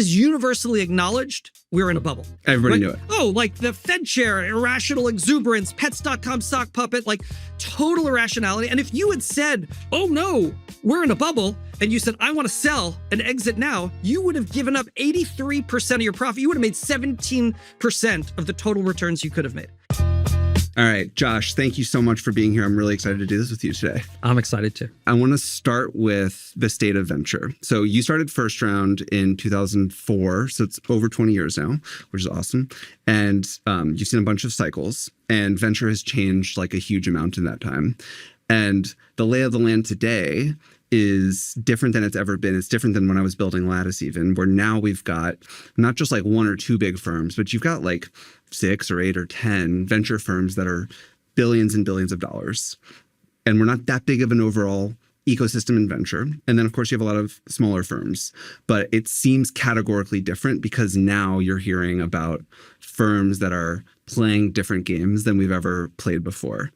was universally acknowledged, we were in a bubble. Everybody knew it. Oh, like the Fed chair, irrational exuberance, pets.com sock puppet, like total irrationality. And if you had said, oh no, we're in a bubble, and you said, I want to sell and exit now, you would have given up 83% of your profit. You would have made 17% of the total returns you could have made. All right, Josh, thank you so much for being here. I'm really excited to do this with you today. I'm excited too. I want to start with the state of venture. So you started First Round in 2004, so it's over 20 years now, which is awesome. And you've seen a bunch of cycles, and venture has changed like a huge amount in that time. And the lay of the land today is different than it's ever been. It's different than when I was building Lattice even, where now we've got not just like one or two big firms, but you've got like 6 or 8 or 10 venture firms that are billions and billions of dollars. And we're not that big of an overall ecosystem in venture. And then, of course, you have a lot of smaller firms. But it seems categorically different because now you're hearing about firms that are playing different games than we've ever played before.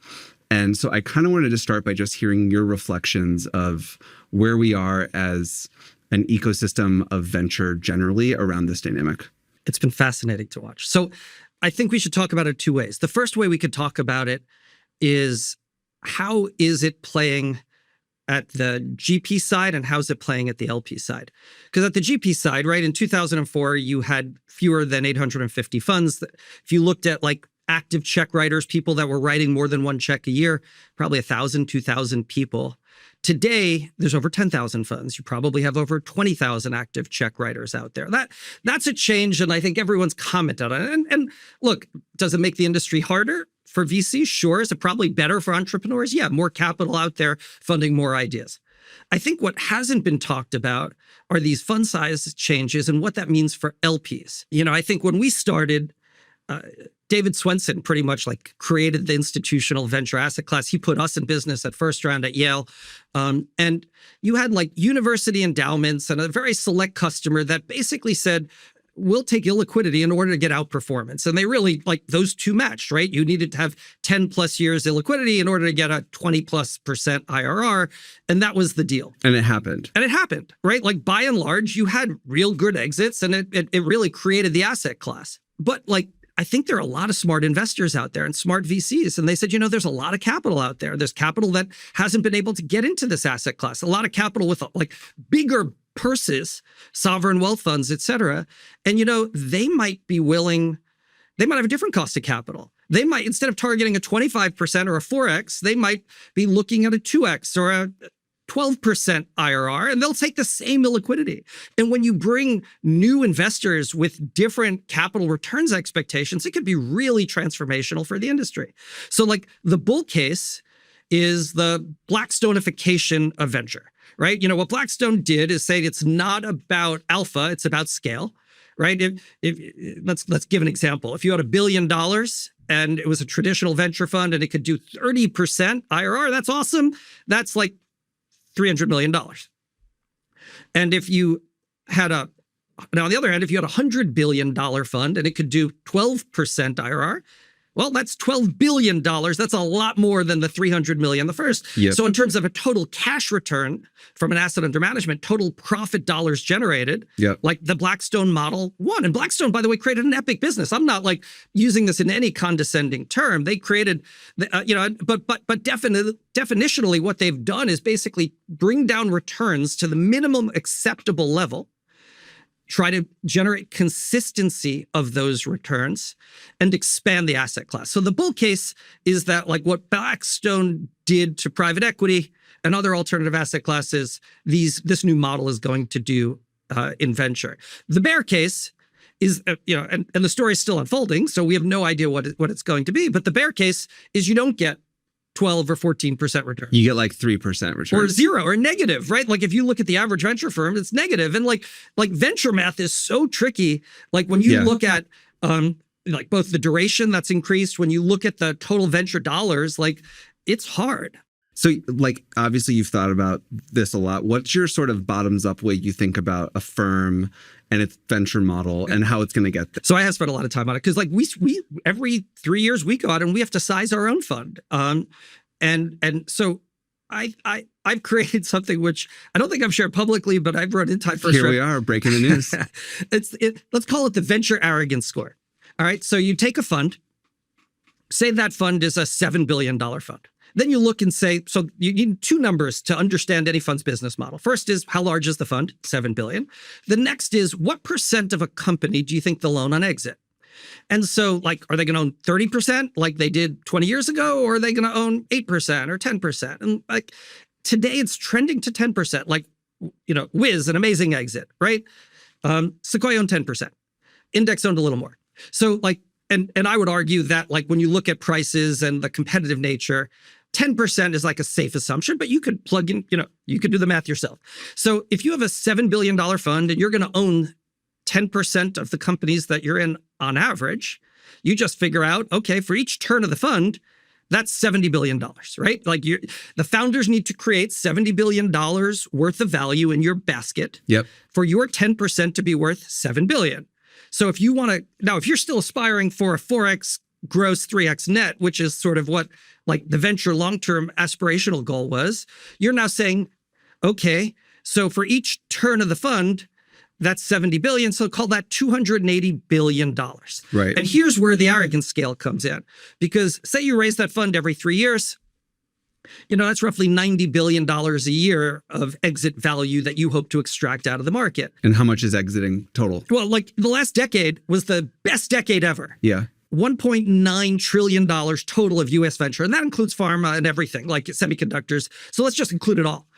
And so I kind of wanted to start by just hearing your reflections of where we are as an ecosystem of venture generally around this dynamic. It's been fascinating to watch. So I think we should talk about it 2 ways. The first way we could talk about it is how is it playing at the GP side and how's it playing at the LP side? Because at the GP side, right, in 2004, you had fewer than 850 funds. If you looked at like active check writers, people that were writing more than one check a year, probably 1,000, 2,000 people. Today, there's over 10,000 funds. You probably have over 20,000 active check writers out there. That's a change, and I think everyone's commented on it. And look, does it make the industry harder for VCs? Sure. Is it probably better for entrepreneurs? Yeah, more capital out there funding more ideas. I think what hasn't been talked about are these fund size changes and what that means for LPs. You know, I think when we started, David Swenson pretty much like created the institutional venture asset class. He put us in business at First Round at Yale. And you had like university endowments and a very select customer that basically said, we'll take illiquidity in order to get outperformance. And they really like those two matched, right? You needed to have 10 plus years illiquidity in order to get a 20+% IRR. And that was the deal. And it happened. And it happened, right? Like by and large, you had real good exits and it really created the asset class. But like, I think there are a lot of smart investors out there and smart VCs. And they said, you know, there's a lot of capital out there. There's capital that hasn't been able to get into this asset class. A lot of capital with like bigger purses, sovereign wealth funds, et cetera. And, you know, they might be willing, they might have a different cost of capital. They might, instead of targeting a 25% or a 4X, they might be looking at a 2X or a 12% IRR, and they'll take the same illiquidity. And when you bring new investors with different capital returns expectations, it could be really transformational for the industry. So like the bull case is the Blackstone-ification of venture, right? You know, what Blackstone did is say it's not about alpha, it's about scale, right? Let's give an example. If you had $1 billion and it was a traditional venture fund and it could do 30% IRR, that's awesome. That's like $300 million. And if you had now on the other hand, if you had a $100 billion fund and it could do 12% IRR, well, that's $12 billion. That's a lot more than the 300 million the first. Yep. So in terms of a total cash return from an asset under management, total profit dollars generated, yep, like the Blackstone model won. And Blackstone, by the way, created an epic business. I'm not like using this in any condescending term. They created, but definitionally what they've done is basically bring down returns to the minimum acceptable level, try to generate consistency of those returns and expand the asset class. So the bull case is that like what Blackstone did to private equity and other alternative asset classes, this new model is going to do in venture. The bear case is, and the story is still unfolding, so we have no idea what it's going to be. But the bear case is you don't get 12 or 14% return. You get like 3% return. Or zero or negative, right? Like if you look at the average venture firm, it's negative. And like venture math is so tricky. Like when you look at like both the duration that's increased, when you look at the total venture dollars, like it's hard. So like, obviously you've thought about this a lot. What's your sort of bottoms up way you think about a firm and its venture model and how it's going to get there? So I have spent a lot of time on it because like we every 3 years we go out and we have to size our own fund. And so I've created something which I don't think I've shared publicly, but I've wrote inside first. Here we are breaking the news. Let's call it the venture arrogance score. All right. So you take a fund, say that fund is a $7 billion fund. Then you look and say, so you need two numbers to understand any fund's business model. First is how large is the fund? 7 billion. The next is what percent of a company do you think they'll own on exit? And so, like, are they going to own 30% like they did 20 years ago, or are they going to own 8% or 10%? And like today, it's trending to 10%. Like, you know, Wiz, an amazing exit, right? Sequoia owned 10%. Index owned a little more. So, like, and I would argue that, like, when you look at prices and the competitive nature, 10% is like a safe assumption, but you could plug in, you know, you could do the math yourself. So if you have a $7 billion fund and you're going to own 10% of the companies that you're in on average, you just figure out, okay, for each turn of the fund, that's $70 billion, right? Like the founders need to create $70 billion worth of value in your basket for your 10% to be worth $7 billion. So if you want to, now, if you're still aspiring for a 4x gross, 3x net, which is sort of what like the venture long-term aspirational goal was, you're now saying, okay, so for each turn of the fund, that's 70 billion. So call that $280 billion. Right. And here's where the arrogance scale comes in. Because say you raise that fund every 3 years, you know, that's roughly $90 billion a year of exit value that you hope to extract out of the market. And how much is exiting total? Well, like the last decade was the best decade ever. Yeah. $1.9 trillion total of U.S. venture. And that includes pharma and everything, like semiconductors. So let's just include it all.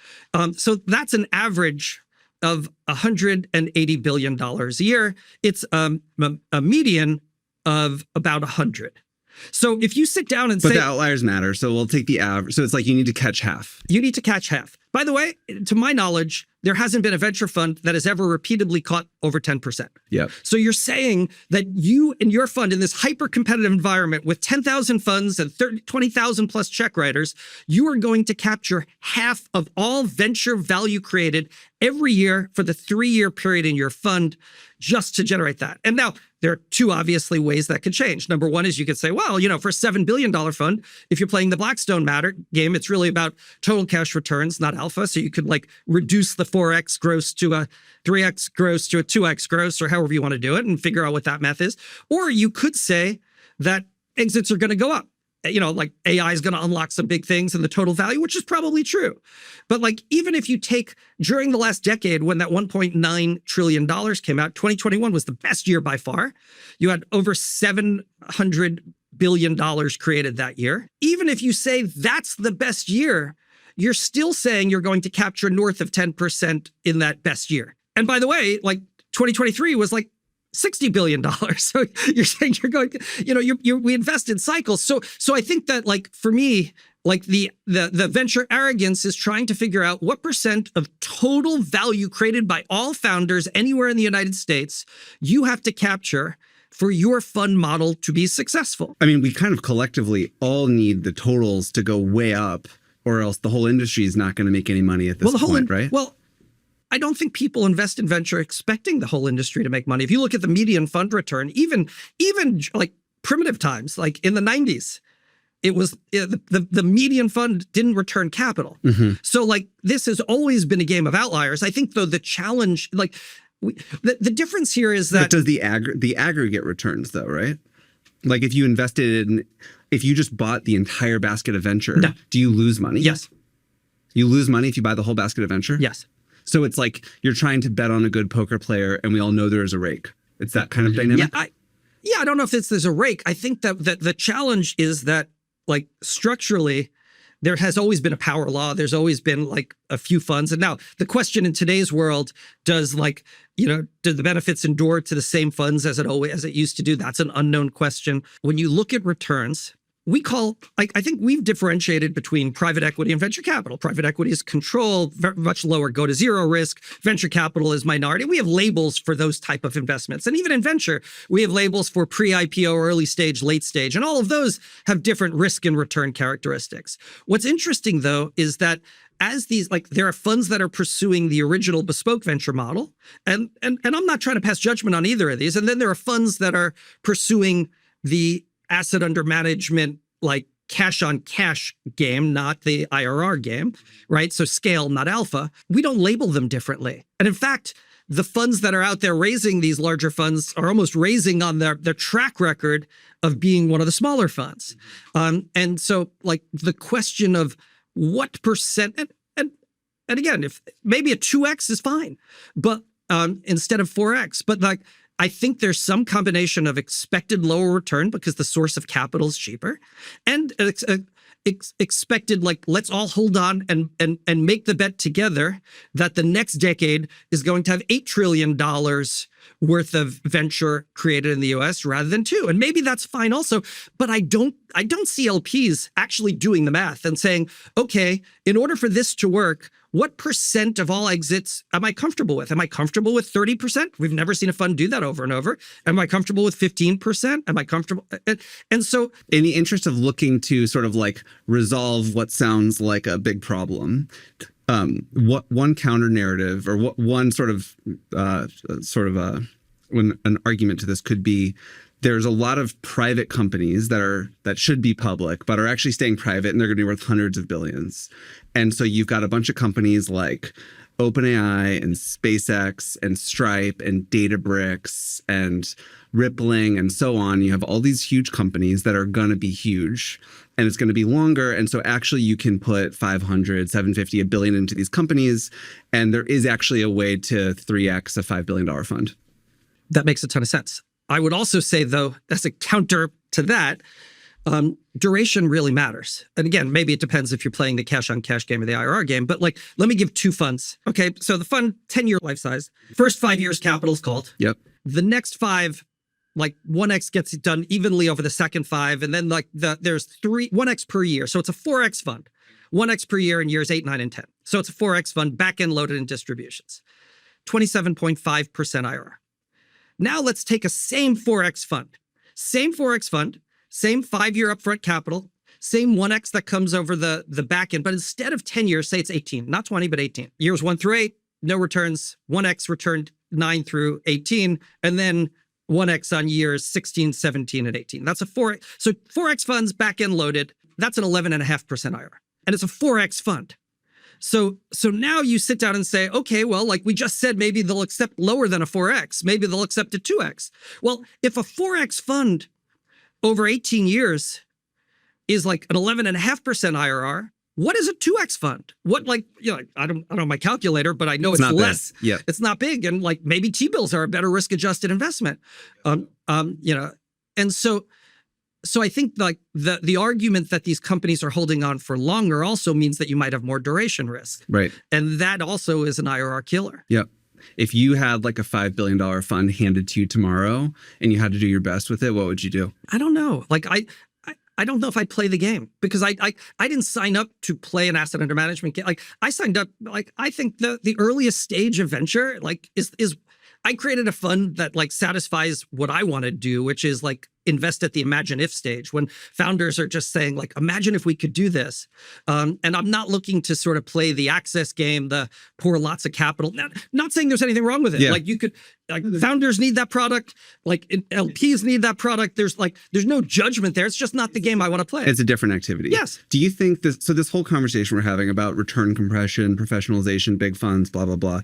So that's an average of $180 billion a year. It's a median of about 100. So if you sit down and say— But the outliers matter. So we'll take the average. So it's like you need to catch half. You need to catch half. By the way, to my knowledge, there hasn't been a venture fund that has ever repeatedly caught over 10%. Yeah. So you're saying that you and your fund in this hyper-competitive environment with 10,000 funds and 20,000 plus check writers, you are going to capture half of all venture value created every year for the 3-year period in your fund just to generate that. And now there are two obviously ways that could change. Number one is you could say, well, you know, for a $7 billion fund, if you're playing the Blackstone game, it's really about total cash returns, not alpha. So you could like reduce the 4x gross to a 3x gross to a 2x gross, or however you want to do it, and figure out what that math is. Or you could say that exits are going to go up. You know, like AI is going to unlock some big things in the total value, which is probably true. But like, even if you take during the last decade when that $1.9 trillion came out, 2021 was the best year by far. You had over $700 billion created that year. Even if you say that's the best year, you're still saying you're going to capture north of 10% in that best year. And by the way, like 2023 was like $60 billion. So you're saying you're going to, you know, we invest in cycles. So I think that, like, for me, like the venture arrogance is trying to figure out what percent of total value created by all founders anywhere in the United States you have to capture for your fund model to be successful. I mean, we kind of collectively all need the totals to go way up, or else the whole industry is not going to make any money at this point, right? Well, I don't think people invest in venture expecting the whole industry to make money. If you look at the median fund return, even like primitive times, like in the 90s, it was the median fund didn't return capital. Mm-hmm. So like this has always been a game of outliers. I think though the challenge, like the difference here is that— But does the aggregate returns though, right? Like if you invested in, if you just bought the entire basket of venture, No. Do you lose money? Yes. You lose money if you buy the whole basket of venture? Yes. So it's like you're trying to bet on a good poker player, and we all know there is a rake. It's that kind of dynamic. Yeah, I don't know if there's a rake. I think that the challenge is that, like, structurally, there has always been a power law. There's always been like a few funds. And now the question in today's world, does, like, you know, do the benefits endure to the same funds as it used to do? That's an unknown question. When you look at returns, we call, like, I think we've differentiated between private equity and venture capital. Private equity is control, much lower, go to zero risk. Venture capital is minority. We have labels for those type of investments. And even in venture, we have labels for pre-IPO, early stage, late stage. And all of those have different risk and return characteristics. What's interesting, though, is that as these, like, there are funds that are pursuing the original bespoke venture model. And I'm not trying to pass judgment on either of these. And then there are funds that are pursuing the asset under management, like cash on cash game, not the IRR game, right? So scale, not alpha. We don't label them differently. And in fact, the funds that are out there raising these larger funds are almost raising on their track record of being one of the smaller funds. And so like the question of what percent, and again, if maybe a 2x is fine, but instead of 4x, but like, I think there's some combination of expected lower return because the source of capital is cheaper, and expected like let's all hold on and make the bet together that the next decade is going to have $8 trillion worth of venture created in the US rather than 2. And maybe that's fine also, but I don't see LPs actually doing the math and saying, okay, in order for this to work, what percent of all exits am I comfortable with? Am I comfortable with 30%? We've never seen a fund do that over and over. Am I comfortable with 15%? Am I comfortable? And so in the interest of looking to sort of like resolve what sounds like a big problem, what one counter narrative or what one sort of when an argument to this could be, there's a lot of private companies that should be public, but are actually staying private, and they're going to be worth hundreds of billions. And so you've got a bunch of companies like OpenAI and SpaceX and Stripe and Databricks and Rippling and so on. You have all these huge companies that are going to be huge, and it's going to be longer. And so actually you can put 500, 750, $1 billion into these companies, and there is actually a way to 3x a $5 billion fund. That makes a ton of sense. I would also say, though, as a counter to that, duration really matters. And again, maybe it depends if you're playing the cash on cash game or the IRR game, but like, let me give 2 funds. Okay, so the fund, 10-year life size. First 5 years capital is called. Yep. The next 5, like 1x gets done evenly over the second 5. And then like there's 1x per year. So it's a 4x fund. 1x per year in years 8, 9, and 10. So it's a 4x fund, back-end loaded in distributions. 27.5% IRR. Now let's take a same 4x fund, same 5-year upfront capital, same 1x that comes over the back end, but instead of 10 years, say it's 18, not 20, but 18. Years 1 through 8, no returns, 1x returned 9 through 18, and then 1x on years 16, 17, and 18. That's a 4x. So 4x funds back end loaded, that's an 11.5% IRR. And it's a 4x fund. So now you sit down and say, okay, well, like we just said, maybe they'll accept lower than a 4x. Maybe they'll accept a 2x. Well, if a 4x fund over 18 years is like an 11.5% IRR, what is a 2x fund? What, like, you know, I don't know my calculator, but I know it's less. Yeah. It's not big. And like maybe T-bills are a better risk adjusted investment. You know, and so I think like the argument that these companies are holding on for longer also means that you might have more duration risk. Right. And that also is an IRR killer. Yep. If you had like a $5 billion fund handed to you tomorrow and you had to do your best with it, what would you do? I don't know. Like I don't know if I'd play the game because I didn't sign up to play an asset under management game. Like I signed up, like I think the earliest stage of venture like is I created a fund that like satisfies what I want to do, which is like invest at the imagine if stage when founders are just saying like, imagine if we could do this. And I'm not looking to sort of play the access game, the pour lots of capital. Not saying there's anything wrong with it. Yeah. Like you could, like founders need that product, like LPs need that product. There's no judgment there. It's just not the game I want to play. It's a different activity. Yes. Do you think this whole conversation we're having about return compression, professionalization, big funds, blah, blah, blah,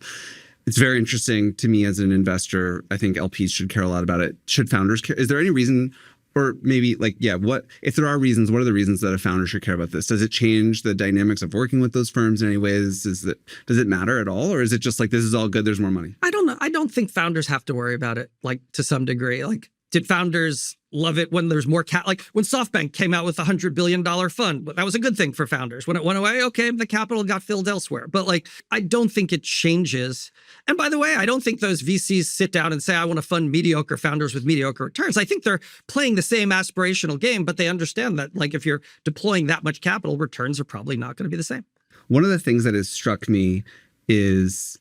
it's very interesting to me as an investor. I think LPs should care a lot about it. Should founders care? Is there any reason, or maybe like, yeah, what, if there are reasons, what are the reasons that a founder should care about this? Does it change the dynamics of working with those firms in any ways? Does it matter at all? Or is it just like, this is all good, there's more money? I don't know. I don't think founders have to worry about it, like to some degree. Like, did founders love it when there's more like when SoftBank came out with a $100 billion fund? That was a good thing for founders. When it went away, okay, the capital got filled elsewhere. But like, I don't think it changes. And by the way, I don't think those VCs sit down and say, I want to fund mediocre founders with mediocre returns. I think they're playing the same aspirational game, but they understand that like if you're deploying that much capital, returns are probably not going to be the same. One of the things that has struck me is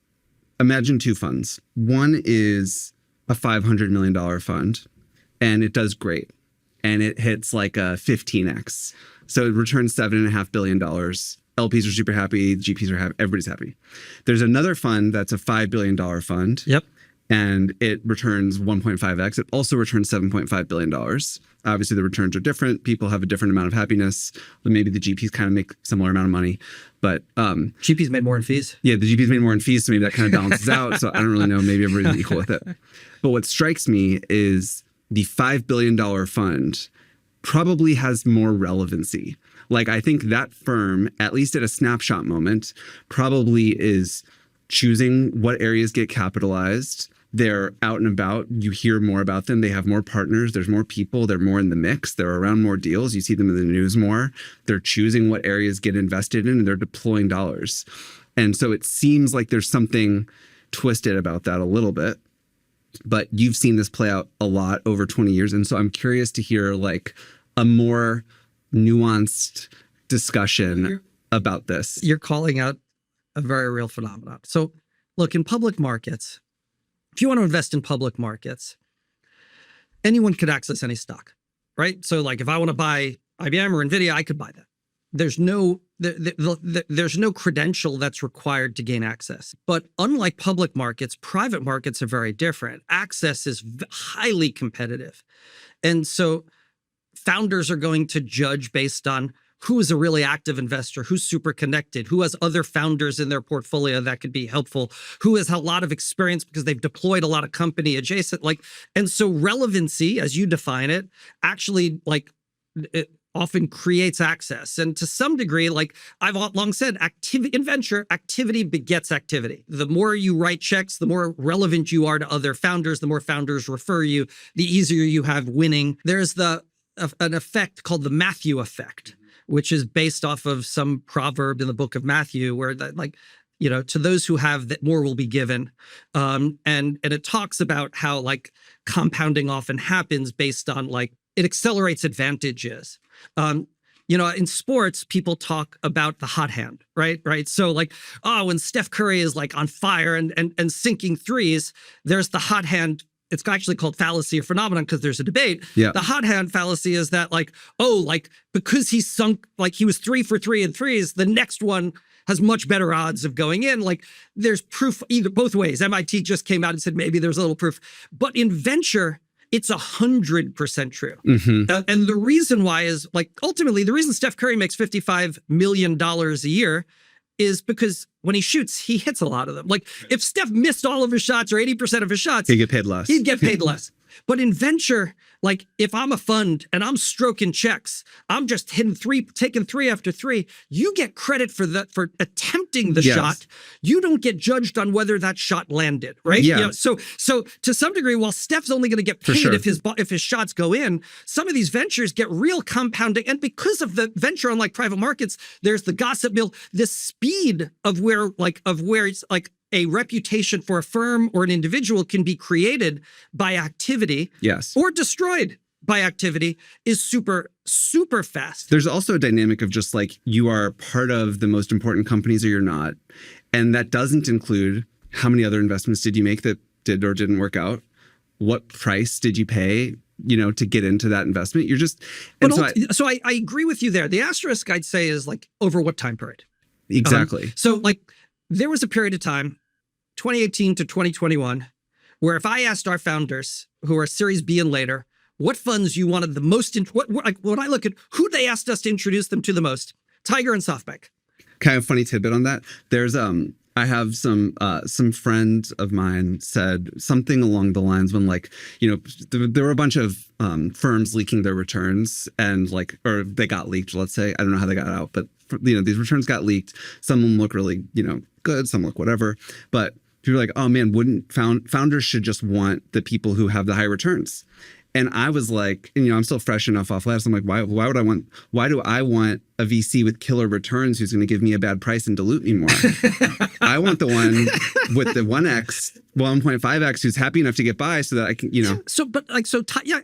imagine 2 funds. One is a $500 million fund. And it does great. And it hits like a 15x. So it returns $7.5 billion. LPs are super happy. GPs are happy. Everybody's happy. There's another fund that's a $5 billion fund. Yep. and it returns 1.5x. It also returns $7.5 billion. Obviously, the returns are different. People have a different amount of happiness. Maybe the GPs kind of make similar amount of money. But GPs made more in fees. Yeah, the GPs made more in fees, so maybe that kind of balances out. So I don't really know. Maybe everybody's equal with it. But what strikes me is the $5 billion fund probably has more relevancy. Like, I think that firm, at least at a snapshot moment, probably is choosing what areas get capitalized. They're out and about. You hear more about them. They have more partners. There's more people. They're more in the mix. They're around more deals. You see them in the news more. They're choosing what areas get invested in, and they're deploying dollars. And so it seems like there's something twisted about that a little bit. But you've seen this play out a lot over 20 years. And so I'm curious to hear like a more nuanced discussion about this. You're calling out a very real phenomenon. So look, in public markets, if you want to invest in public markets, anyone could access any stock, right? So like if I want to buy IBM or NVIDIA, I could buy that. There's no credential that's required to gain access. But unlike public markets, private markets are very different. Access is highly competitive. And so founders are going to judge based on who is a really active investor, who's super connected, who has other founders in their portfolio that could be helpful, who has a lot of experience because they've deployed a lot of company adjacent. And so relevancy, as you define it, actually it often creates access. And to some degree, like I've long said, in venture, activity begets activity. The more you write checks, the more relevant you are to other founders, the more founders refer you, the easier you have winning. There's an effect called the Matthew effect, which is based off of some proverb in the book of Matthew where to those who have, that more will be given. And it talks about how like compounding often happens based on like, it accelerates advantages. In sports, people talk about the hot hand, right? So like, when Steph Curry is like on fire and sinking threes, there's the hot hand. It's actually called fallacy or phenomenon because there's a debate. Yeah. The hot hand fallacy is that because he sunk, like he was 3 for 3 in threes, the next one has much better odds of going in. Like there's proof both ways. MIT just came out and said maybe there's a little proof. But in venture, it's 100% true. Mm-hmm. And the reason why is like, ultimately, the reason Steph Curry makes $55 million a year is because when he shoots, he hits a lot of them. Like if Steph missed all of his shots or 80% of his shots, he'd get paid less. But in venture, like if I'm a fund and I'm stroking checks, I'm just taking three after three, you get credit for attempting the shot. You don't get judged on whether that shot landed, right? Yeah. So to some degree, while Steph's only going to get paid if his shots go in, some of these ventures get real compounding. And because of the venture, unlike private markets, there's the gossip mill, the speed of where it's like a reputation for a firm or an individual can be created by activity, or destroyed by activity is super, super fast. There's also a dynamic of just like you are part of the most important companies or you're not. And that doesn't include how many other investments did you make that did or didn't work out? What price did you pay, to get into that investment? You're just... So I agree with you there. The asterisk I'd say is like over what time period? Exactly. So like there was a period of time, 2018 to 2021, where if I asked our founders who are Series B and later, what funds you wanted the most, when I look at who they asked us to introduce them to the most, Tiger and SoftBank. Kind of funny tidbit on that. There's I have some friends of mine said something along the lines when there were a bunch of firms leaking their returns and or they got leaked, let's say. I don't know how they got out, but these returns got leaked. Some of them look really, good, some look whatever. But people are like, oh man, founders should just want the people who have the high returns. And I was like, I'm still fresh enough off labs. I'm like, why do I want a VC with killer returns who's going to give me a bad price and dilute me more? I want the one with the 1x, 1.5x who's happy enough to get by so that I can,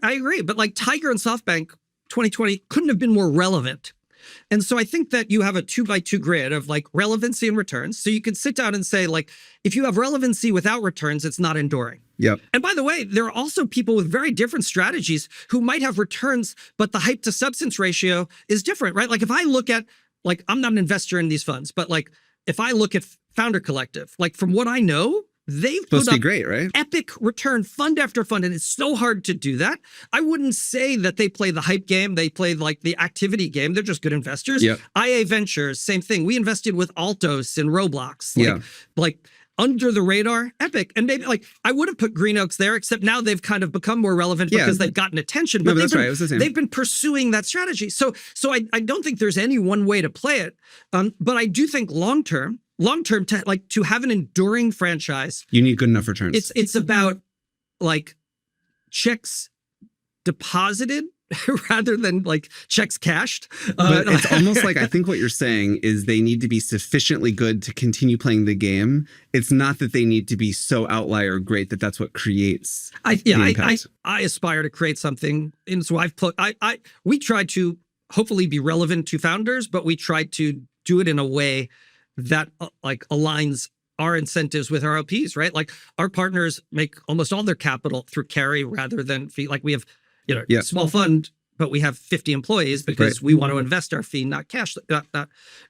I agree. But like Tiger and SoftBank 2020 couldn't have been more relevant. And so I think that you have a 2x2 grid of like relevancy and returns. So you can sit down and say, like, if you have relevancy without returns, it's not enduring. Yep. And by the way, there are also people with very different strategies who might have returns, but the hype to substance ratio is different, right? Like if I look at, like, I'm not an investor in these funds, but like if I look at Founder Collective, like from what I know, they've Supposed put to be up great, right? epic return fund after fund, and it's so hard to do that. I wouldn't say that they play the hype game. They play like the activity game. They're just good investors. Yep. IA Ventures, same thing. We invested with Altos in Roblox. Yeah. Like under the radar, epic. And maybe like I would have put Green Oaks there, except now they've kind of become more relevant because they've gotten attention. No, But that's right. It was the same. they've been pursuing that strategy. So I don't think there's any one way to play it. But I do think long term, to have an enduring franchise, You need good enough returns. it's about like checks deposited rather than like checks cashed. But it's almost like, I think what you're saying is they need to be sufficiently good to continue playing the game. It's not that they need to be so outlier great that that's what creates the impact. I aspire to create something. And so we try to hopefully be relevant to founders, but we try to do it in a way that like aligns our incentives with our LPs, right? Like our partners make almost all their capital through carry rather than fee. Like we have, small fund, but we have 50 employees because we want to invest our fee, not cash,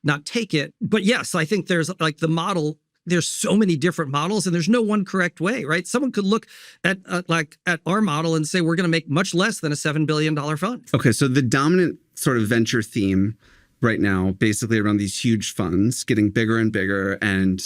not take it. But yes, I think there's like the model. There's so many different models, and there's no one correct way, right? Someone could look at our model and say we're going to make much less than a $7 billion fund. Okay, so the dominant sort of venture theme right now, basically around these huge funds getting bigger and bigger, and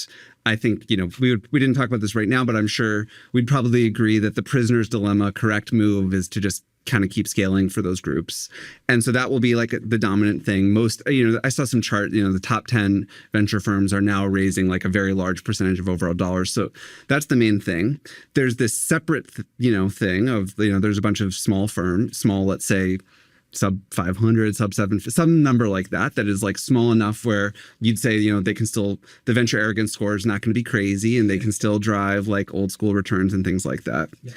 I think, we didn't talk about this right now, but I'm sure we'd probably agree that the prisoner's dilemma, correct move is to just kind of keep scaling for those groups. And so that will be like the dominant thing. Most, I saw some chart, the top 10 venture firms are now raising like a very large percentage of overall dollars. So that's the main thing. There's this separate, thing of, there's a bunch of small, let's say, sub 500, sub 7, some number like that is like small enough where you'd say, they can still, the venture arrogance score is not going to be crazy and they can still drive like old school returns and things like that. Yeah.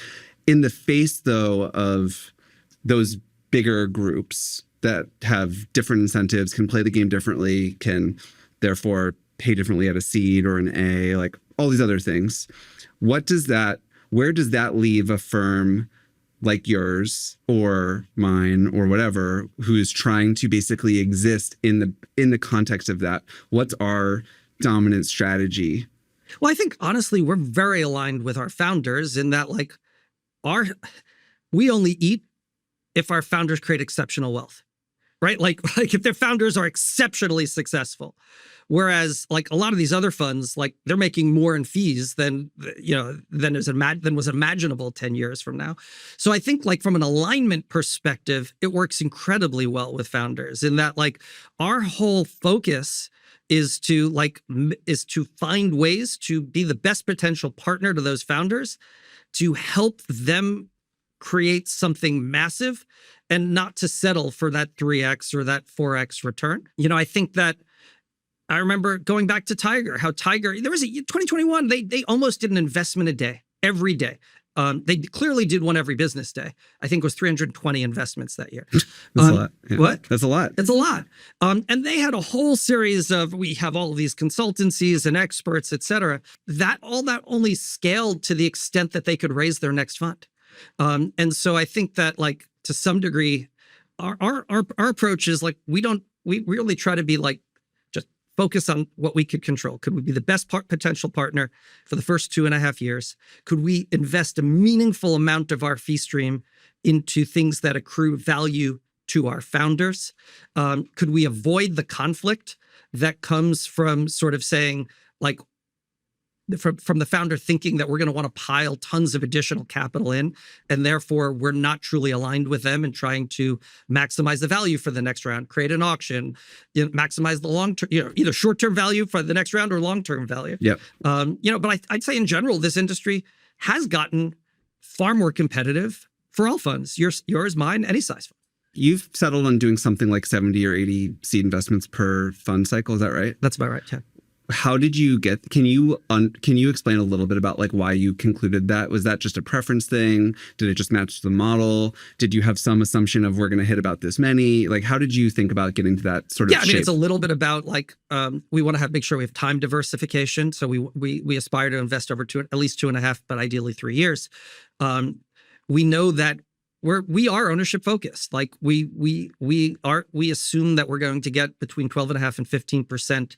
In the face, though, of those bigger groups that have different incentives, can play the game differently, can therefore pay differently at a seed or an A, like all these other things. Where does that leave a firm like yours or mine or whatever, who is trying to basically exist in the context of that? What's our dominant strategy? Well, I think honestly, we're very aligned with our founders in that like we only eat if our founders create exceptional wealth, right? Like if their founders are exceptionally successful. Whereas like a lot of these other funds, like they're making more in fees than was imaginable 10 years from now. So I think like from an alignment perspective, it works incredibly well with founders in that like our whole focus is to find ways to be the best potential partner to those founders, to help them create something massive and not to settle for that 3x or that 4x return. I think that I remember going back to Tiger, how Tiger, there was 2021, they almost did an investment a day, every day. They clearly did one every business day. I think it was 320 investments that year. That's a lot. Yeah. What? That's a lot. It's a lot. And they had a whole series we have all of these consultancies and experts, et cetera. All that only scaled to the extent that they could raise their next fund. And so I think that like to some degree, our approach is like, we really try to be like, just focus on what we could control. Could we be the best potential partner for the first 2.5 years? Could we invest a meaningful amount of our fee stream into things that accrue value to our founders? Could we avoid the conflict that comes from sort of saying like, from the founder thinking that we're going to want to pile tons of additional capital in, and therefore we're not truly aligned with them and trying to maximize the value for the next round, create an auction, maximize the long-term, either short-term value for the next round or long-term value. Yep. But I'd say in general, this industry has gotten far more competitive for all funds, yours, mine, any size fund. You've settled on doing something like 70 or 80 seed investments per fund cycle. Is that right? That's about right, yeah. How did you can you explain a little bit about like why you concluded that? Was that just a preference thing? Did it just match the model? Did you have some assumption of we're going to hit about this many? Like, how did you think about getting to that sort of shape? It's a little bit about like, we want to make sure we have time diversification. So we aspire to invest over at least 2.5, but ideally 3 years. We know that we are ownership focused. Like we assume that we're going to get between 12.5 and 15%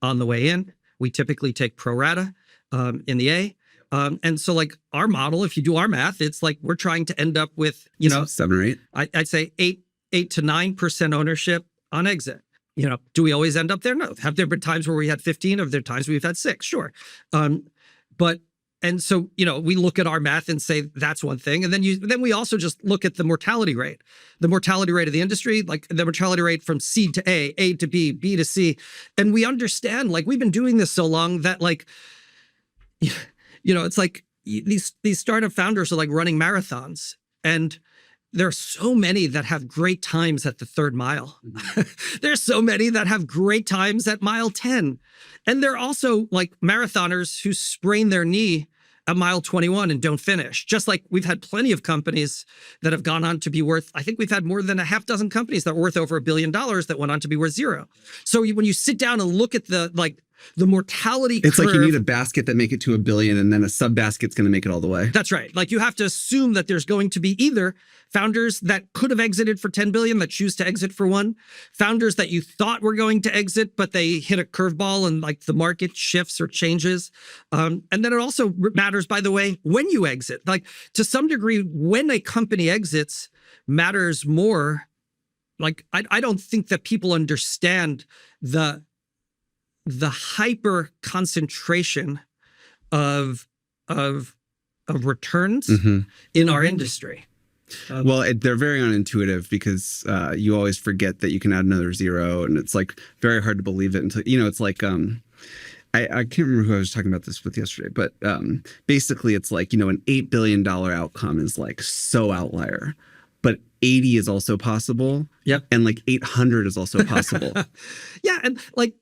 on the way in. We typically take pro rata in the A. And so like our model, if you do our math, it's like we're trying to end up with, 7 or 8. I'd say 8 to 9% ownership on exit. Do we always end up there? No. Have there been times where we had 15? Have there times we've had 6? Sure. And so, we look at our math and say that's one thing. And then we also just look at the mortality rate of the industry, like the mortality rate from seed to A to B, B to C. And we understand, like, we've been doing this so long that, like, it's like these startup founders are like running marathons, and there are so many that have great times at the 3rd mile. There's so many that have great times at mile 10. And there are also like marathoners who sprain their knee at mile 21 and don't finish. Just like we've had plenty of companies that have gone on to be worth, I think we've had more than a half dozen companies that were worth over $1 billion that went on to be worth 0. So when you sit down and look at the mortality curve. It's like you need a basket that make it to $1 billion, and then a sub basket's going to make it all the way. That's right. Like you have to assume that there's going to be either founders that could have exited for 10 billion that choose to exit for 1, founders that you thought were going to exit, but they hit a curveball and like the market shifts or changes. And then it also matters, by the way, when you exit. Like to some degree, when a company exits matters more. Like I don't think that people understand the hyper concentration of returns in our industry. Well, they're very unintuitive because you always forget that you can add another 0, and it's like very hard to believe it until it's like I can't remember who I was talking about this with yesterday, but basically it's like an $8 billion outcome is like so outlier, but 80 is also possible. Yep, and like 800 is also possible. Yeah, and like.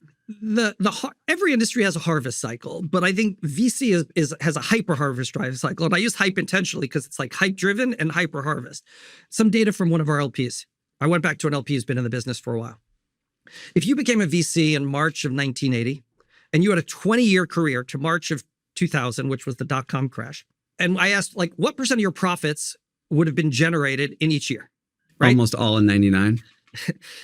Every industry has a harvest cycle, but I think VC has a hyper harvest drive cycle. And I use hype intentionally because it's like hype driven and hyper harvest. Some data from one of our LPs. I went back to an LP who's been in the business for a while. If you became a VC in March of 1980 and you had a 20-year career to March of 2000, which was the dot-com crash, and I asked like what % of your profits would have been generated in each year? Right? Almost all in 99.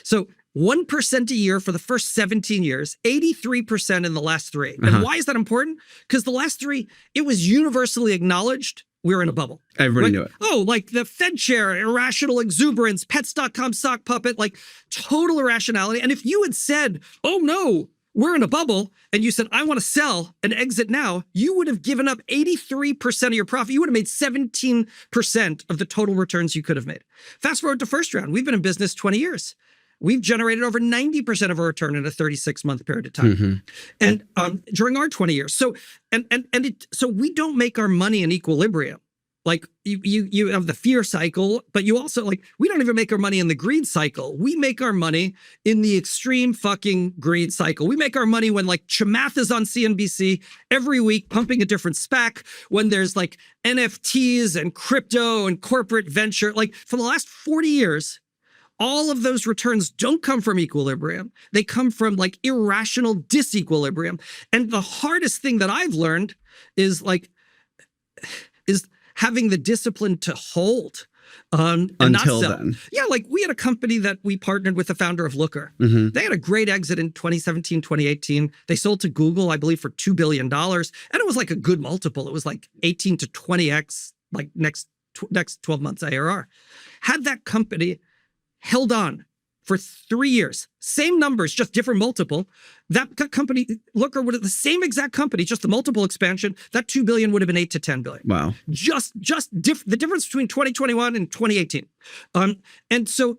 So 1% a year for the first 17 years, 83% in the last 3. And why is that important? Because the last 3, it was universally acknowledged we were in a bubble. Everybody knew it. Oh, like the Fed chair, irrational exuberance, Pets.com sock puppet, like total irrationality. And if you had said, oh no, we're in a bubble, and you said, I want to sell and exit now, you would have given up 83% of your profit. You would have made 17% of the total returns you could have made. Fast forward to first round. We've been in business 20 years. We've generated over 90% of our return in a 36-month period of time, and during our 20 years. So so we don't make our money in equilibrium. Like you have the fear cycle, but you also we don't even make our money in the greed cycle. We make our money in the extreme fucking greed cycle. We make our money when Chamath is on CNBC every week pumping a different SPAC, when there's NFTs and crypto and corporate venture. For the last 40 years, all of those returns don't come from equilibrium. They come from irrational disequilibrium. And the hardest thing that I've learned is having the discipline to hold. And Until not sell. Then. Yeah, we had a company that we partnered with the founder of Looker. They had a great exit in 2017, 2018. They sold to Google, I believe, for $2 billion. And it was a good multiple. It was 18 to 20x, next 12 months ARR. Had that company held on for 3 years, same numbers, just different multiple, that company, Looker would have the same exact company, just the multiple expansion, that 2 billion would have been 8 to 10 billion. Wow. The difference between 2021 and 2018. And so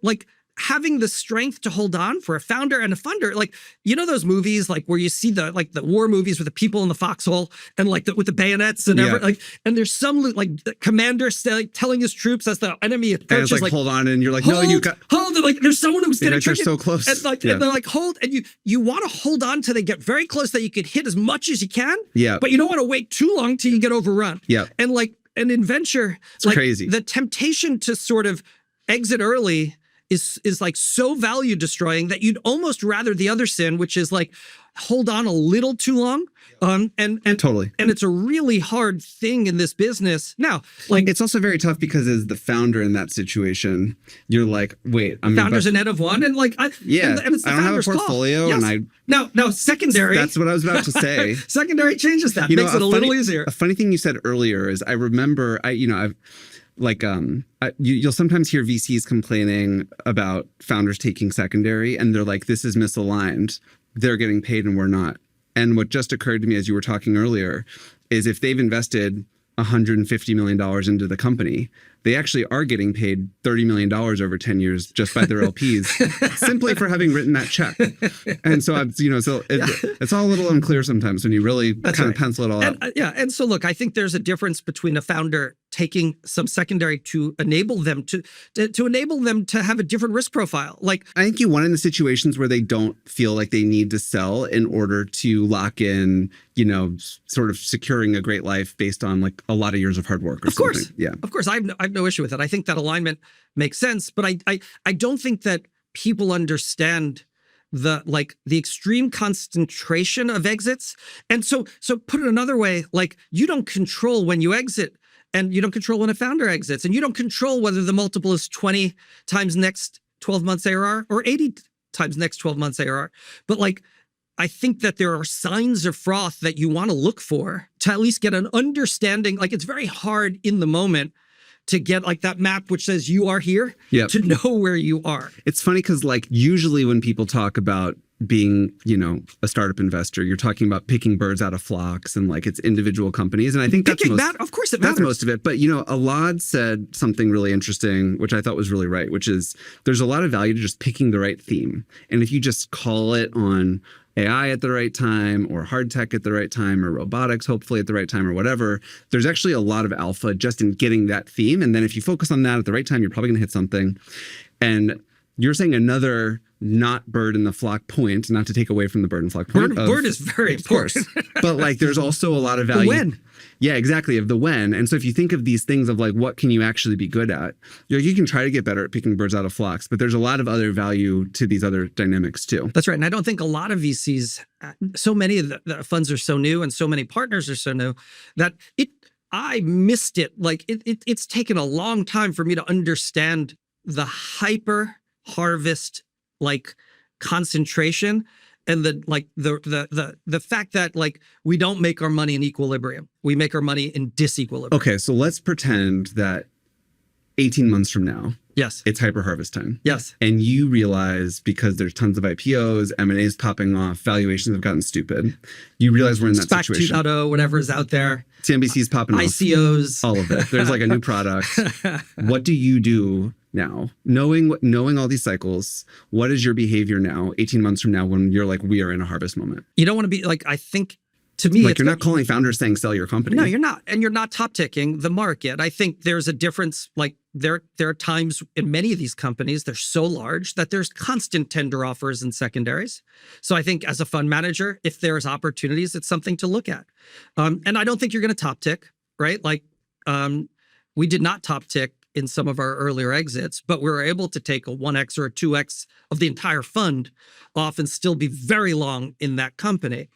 having the strength to hold on for a founder and a funder, those movies where you see the war movies with the people in the foxhole and with the bayonets and and there's some commander telling his troops as the enemy approaches, and it's hold on, and you're hold, no, you got hold. There's someone who's getting triggered. They're so close, and they're hold, and you want to hold on till they get very close that you could hit as much as you can. Yeah, but you don't want to wait too long till you get overrun. Yeah, and in venture, it's crazy. The temptation to sort of exit early is so value destroying that you'd almost rather the other sin, which is hold on a little too long. And Totally. And it's a really hard thing in this business. Now, like, it's also very tough because as the founder in that situation, you're like, wait, I'm founder's an N of one, and like, and it's the I don't have a founder's call. portfolio, Yes. and now secondary. That's what I was about to say. Secondary changes that, makes it a little easier. A funny thing you said earlier is I remember you'll sometimes hear VCs complaining about founders taking secondary, and they're like, this is misaligned. They're getting paid and we're not. And what just occurred to me as you were talking earlier is if they've invested $150 million into the company, they actually are getting paid $30 million over 10 years just by their LPs, simply for having written that check. And so, it's all a little unclear sometimes when you really kind of pencil it all out. And so look, I think there's a difference between a founder taking some secondary to enable them to enable them to have a different risk profile. Like, I think you want in the situations where they don't feel like they need to sell in order to lock in, sort of securing a great life based on like a lot of years of hard work or something. Of course. Yeah. Of course. I have no issue with it. I think that alignment makes sense, but I don't think that people understand the extreme concentration of exits. And so put it another way, like, you don't control when you exit, and you don't control when a founder exits, and you don't control whether the multiple is 20 times next 12 months ARR or 80 times next 12 months ARR. But like, I think that there are signs of froth that you want to look for to at least get an understanding. Like, it's very hard in the moment to get like that map which says you are here, to know where you are. It's funny because like usually when people talk about being, a startup investor, you're talking about picking birds out of flocks and like it's individual companies. And I think of course it matters. That's most of it. But, Alad said something really interesting, which I thought was really right, which is there's a lot of value to just picking the right theme. And if you just call it on AI at the right time, or hard tech at the right time, or robotics hopefully at the right time, or whatever, there's actually a lot of alpha just in getting that theme. And then if you focus on that at the right time, you're probably going to hit something. And you're saying another not bird in the flock point, not to take away from the bird in flock point. Bird is very important. But like there's also a lot of value. The when. Yeah, exactly, of the when. And so if you think of these things of like, what can you actually be good at? You can try to get better at picking birds out of flocks, but there's a lot of other value to these other dynamics too. That's right. And I don't think a lot of VCs, so many of the funds are so new and so many partners are so new that I missed it. Like it's taken a long time for me to understand the hyper harvest like concentration and the fact that like we don't make our money in equilibrium. We make our money in disequilibrium. Okay, so let's pretend that 18 months from now, yes, it's hyper harvest time. Yes. And you realize because there's tons of IPOs, M&As popping off, valuations have gotten stupid. You realize we're in that SPAC situation. 2.0, whatever is out there. CNBC's popping off. ICOs. All of it. There's like a new product. What do you do now? Knowing all these cycles, what is your behavior now, 18 months from now, when you're like, we are in a harvest moment? You don't want to be like, I think, to me, like you're not calling founders saying sell your company. No, you're not. And you're not top ticking the market. I think there's a difference. Like there are times in many of these companies, they're so large that there's constant tender offers and secondaries. So I think as a fund manager, if there's opportunities, it's something to look at. And I don't think you're going to top tick, right? Like we did not top tick in some of our earlier exits, but we were able to take a 1x or a 2x of the entire fund off and still be very long in that company.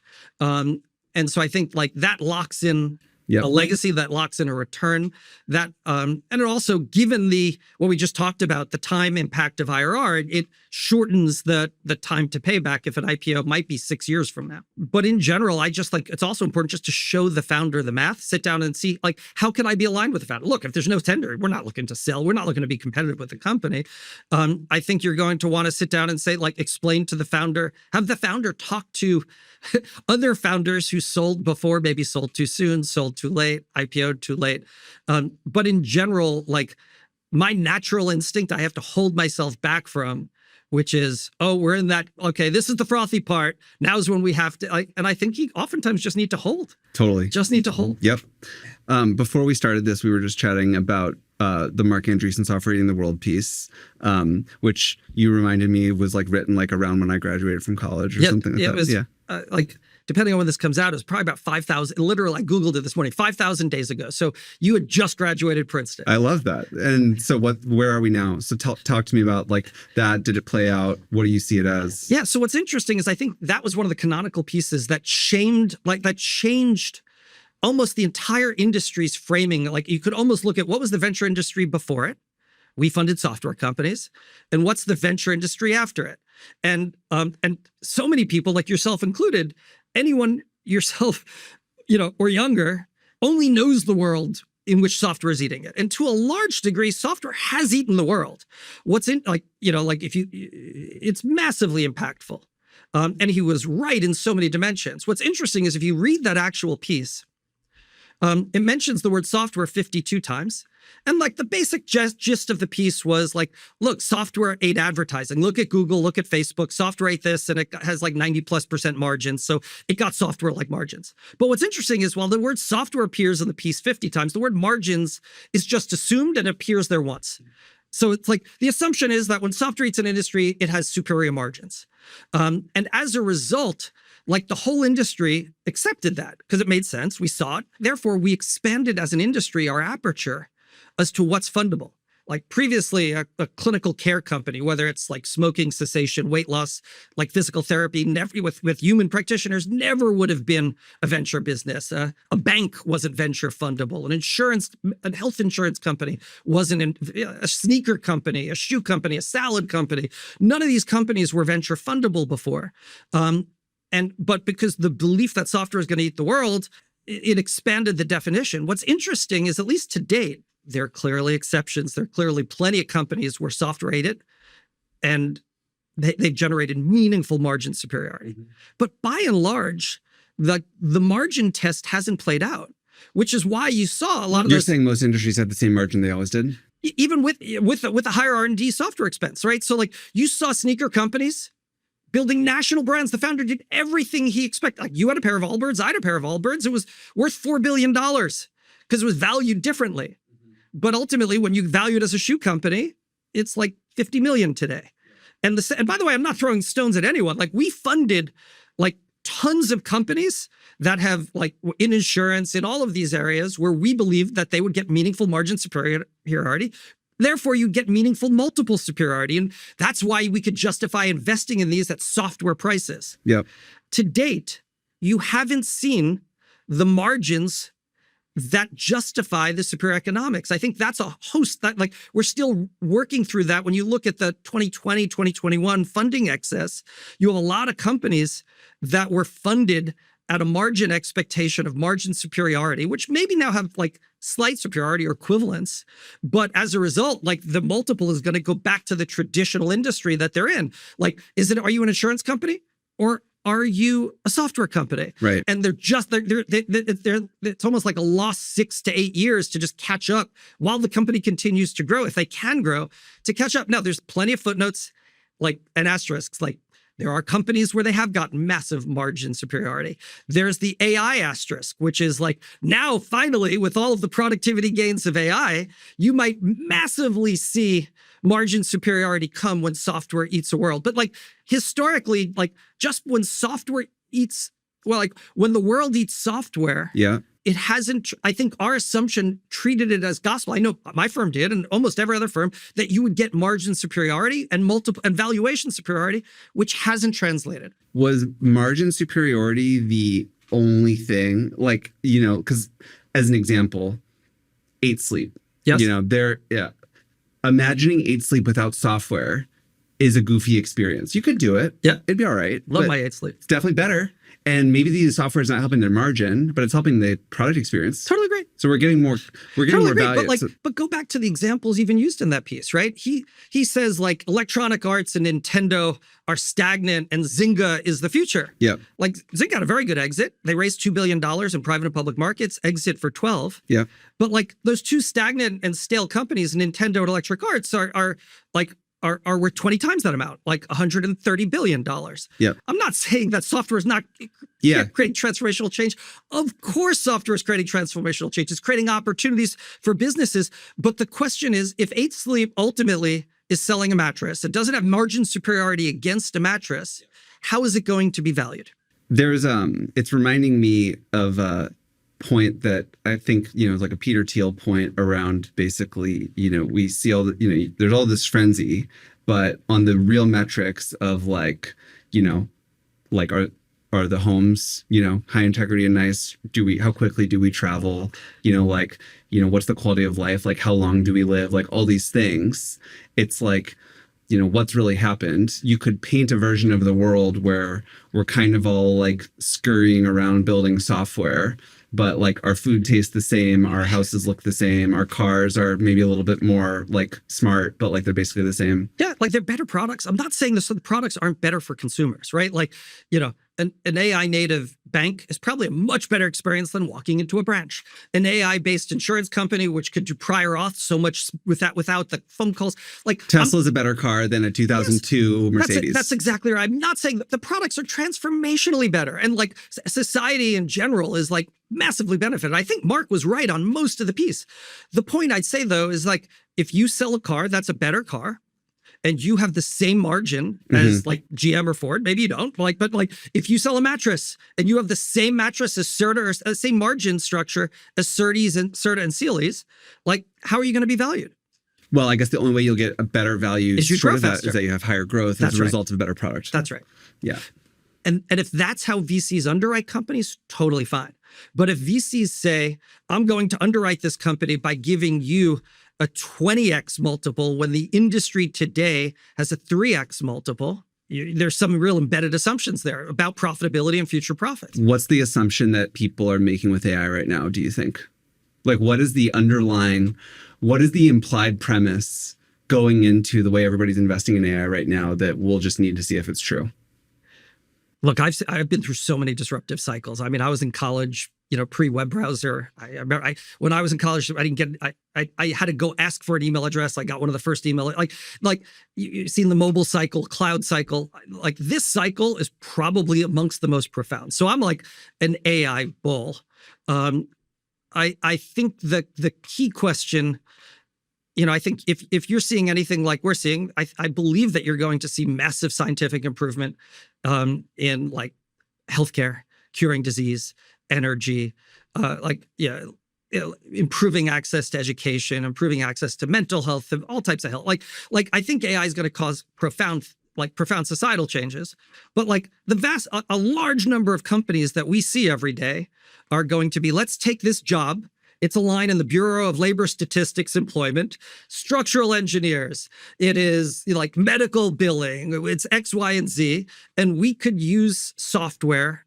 And so I think like that locks in a legacy, that locks in a return, that and it also, given what we just talked about, the time impact of IRR, it shortens the time to payback if an IPO might be 6 years from now. But in general, I just like, it's also important just to show the founder the math, sit down and see like, how can I be aligned with the founder? Look, if there's no tender, we're not looking to sell. We're not looking to be competitive with the company. I think you're going to want to sit down and say, like, explain to the founder, have the founder talk to other founders who sold before, maybe sold too soon, sold too late, IPO'd too late. But in general, like my natural instinct, I have to hold myself back from, which is, oh, we're in that, okay, this is the frothy part. Now's when we have to, and I think you oftentimes just need to hold. Totally. Just need to hold. Yep. Before we started this, we were just chatting about the Mark Andreessen Software Eating the World piece, which you reminded me was like written like around when I graduated from college or something like that. It was like depending on when this comes out, is probably about 5,000. Literally, I Googled it this morning, 5,000 days ago. So you had just graduated Princeton. I love that. And so where are we now? So talk to me about like that. Did it play out? What do you see it as? Yeah. So what's interesting is I think that was one of the canonical pieces that changed almost the entire industry's framing. Like you could almost look at what was the venture industry before it. We funded software companies. And what's the venture industry after it? And so many people, like yourself included, anyone yourself, or younger, only knows the world in which software is eating it. And to a large degree, software has eaten the world. It's massively impactful. And he was right in so many dimensions. What's interesting is if you read that actual piece, it mentions the word software 52 times. And like the basic gist of the piece was like, look, software ate advertising. Look at Google, look at Facebook. Software ate this, and it has like 90+% margins. So it got software-like margins. But what's interesting is while the word software appears in the piece 50 times, the word margins is just assumed and appears there once. So it's like the assumption is that when software eats an industry, it has superior margins. And as a result, like the whole industry accepted that because it made sense. We saw it. Therefore, we expanded as an industry our aperture as to what's fundable. Like previously, a clinical care company, whether it's like smoking cessation, weight loss, like physical therapy, never with human practitioners, never would have been a venture business. A bank wasn't venture fundable. A health insurance company wasn't. A sneaker company, a shoe company, a salad company. None of these companies were venture fundable before. But because the belief that software is going to eat the world, it expanded the definition. What's interesting is, at least to date, there are clearly exceptions. There are clearly plenty of companies where software ate it, and they've generated meaningful margin superiority. Mm-hmm. But by and large, the margin test hasn't played out, which is why you saw a lot of You're saying most industries had the same margin they always did? Even with a higher R&D software expense, right? So like you saw sneaker companies building national brands. The founder did everything he expected. Like you had a pair of Allbirds, I had a pair of Allbirds. It was worth $4 billion because it was valued differently. But ultimately, when you value it as a shoe company, it's like 50 million today. And by the way, I'm not throwing stones at anyone. Like we funded like tons of companies that have like in insurance, in all of these areas where we believed that they would get meaningful margin superiority. Therefore, you get meaningful multiple superiority. And that's why we could justify investing in these at software prices. Yep. To date, you haven't seen the margins that justify the superior economics. I think that's a host that like we're still working through that. When you look at the 2020, 2021 funding excess, you have a lot of companies that were funded at a margin expectation of margin superiority, which maybe now have like slight superiority or equivalence. But as a result, like the multiple is going to go back to the traditional industry that they're in. Like, are you an insurance company or are you a software company? Right. And it's almost like a lost 6 to 8 years to just catch up while the company continues to grow, if they can grow, to catch up. Now, there's plenty of footnotes and asterisks. Like there are companies where they have gotten massive margin superiority. There's the AI asterisk, which is like now finally with all of the productivity gains of AI, you might massively see margin superiority come when software eats a world. But like historically, like just when software eats, when the world eats software, yeah, it hasn't, I think our assumption treated it as gospel. I know my firm did, and almost every other firm, that you would get margin superiority and valuation superiority, which hasn't translated. Was margin superiority the only thing? Like, because as an example, 8 Sleep. Yes. Imagining 8 Sleep without software is a goofy experience. You could do it. Yeah. It'd be all right. Love my 8 Sleep. It's definitely better. And maybe the software is not helping their margin, but it's helping the product experience. Totally agree. So we're getting more value. But go back to the examples even used in that piece, right? He says like Electronic Arts and Nintendo are stagnant and Zynga is the future. Yeah. Like Zynga had a very good exit. They raised $2 billion in private and public markets, exit for 12. Yeah. But like those two stagnant and stale companies, Nintendo and Electronic Arts, are worth 20 times that amount, like $130 billion. Yeah. I'm not saying that software is not creating transformational change. Of course, software is creating transformational change. It's creating opportunities for businesses. But the question is, if 8 Sleep ultimately is selling a mattress, it doesn't have margin superiority against a mattress, how is it going to be valued? There's it's reminding me of a point that I think, like a Peter Thiel point around basically, we see all the, there's all this frenzy, but on the real metrics of like, like are the homes, high integrity and nice? How quickly do we travel? What's the quality of life? Like, how long do we live? Like all these things. It's like, what's really happened. You could paint a version of the world where we're kind of all like scurrying around building software, but like our food tastes the same, our houses look the same, our cars are maybe a little bit more like smart, but like they're basically the same. Yeah, like they're better products. I'm not saying the products aren't better for consumers, right? Like, an AI native bank is probably a much better experience than walking into a branch. An AI based insurance company, which could do prior auth so much without the phone calls. Like Tesla's a better car than a 2002 Mercedes. That's exactly right. I'm not saying that the products are transformationally better, and like society in general is like massively benefited. I think Mark was right on most of the piece. The point I'd say though is like, if you sell a car that's a better car, and you have the same margin as like GM or Ford, maybe you don't, but if you sell a mattress and you have the same mattress as Serta or the same margin structure as Serta and Sealy's, like how are you going to be valued? Well, I guess the only way you'll get a better value is that you have higher growth as a result of a better product. That's right. Yeah. And if that's how VCs underwrite companies, totally fine. But if VCs say, I'm going to underwrite this company by giving you a 20x multiple when the industry today has a 3x multiple, there's some real embedded assumptions there about profitability and future profits. What's the assumption that people are making with AI right now, do you think? Like, what is the implied premise going into the way everybody's investing in AI right now that we'll just need to see if it's true? Look, I've been through so many disruptive cycles. I mean, I was in college, pre-web browser. I remember when I was in college, I didn't get. I had to go ask for an email address. I got one of the first email. Like you've seen the mobile cycle, cloud cycle. Like this cycle is probably amongst the most profound. So I'm like an AI bull. I think the key question. I think if you're seeing anything like we're seeing, I believe that you're going to see massive scientific improvement in like healthcare, curing disease, energy, improving access to education, improving access to mental health, all types of health. Like I think AI is going to cause profound societal changes, but like a large number of companies that we see every day are going to be, let's take this job. It's a line in the Bureau of Labor Statistics Employment, structural engineers. It is like medical billing. It's X, Y, and Z. And we could use software